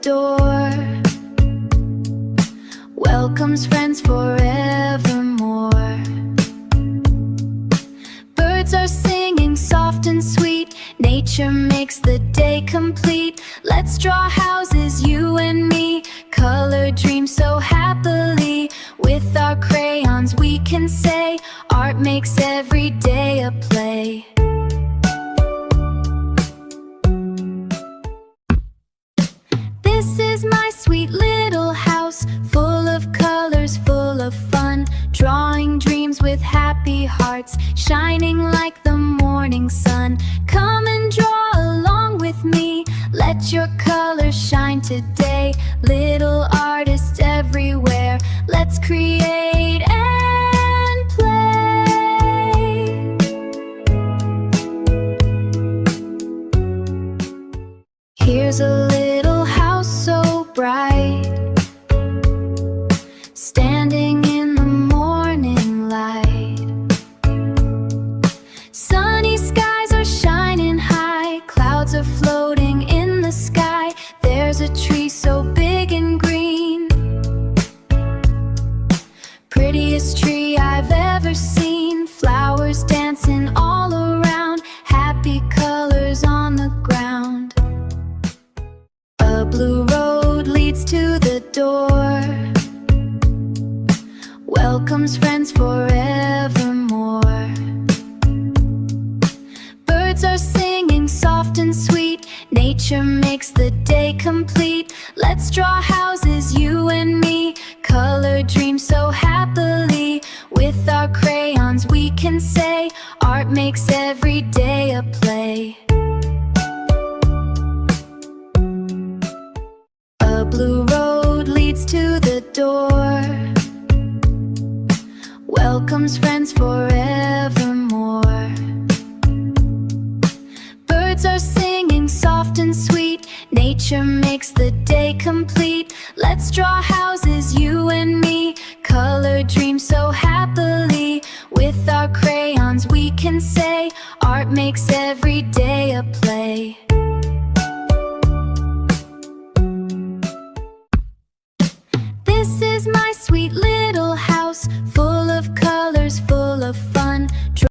door, welcomes friends forevermore. Birds are singing soft and sweet, nature makes the day complete. Let's draw houses, you and me, color dreams so happily. With our crayons we can say, art makes every day a play. This is my sweet little house, full of colors, full of fun. Drawing dreams with happy hearts, shining like the morning sun. Come and draw along with me, let your colors shine today. Little artists everywhere, let's create and play. Here's a little house so bright, standing in the morning light. Sunny skies are shining high, clouds are floating in the sky. There's a tree so big and green, prettiest tree I've ever seen. Flowers dancing all around, happy colors on the ground. A blue road leads to the door, welcomes friends forevermore. Birds are singing soft and sweet, nature makes the day complete. Let's draw houses, you and me, color dreams so happily. With our crayons we can say, art makes every day a play. A blue road leads to the door, welcomes friends forevermore. Birds are singing soft and sweet, nature makes the day complete. Let's draw houses, you and me, color dreams so happily. With our crayons we can say, art makes every day a play. This is my sweet little house, full of colors, full of fun.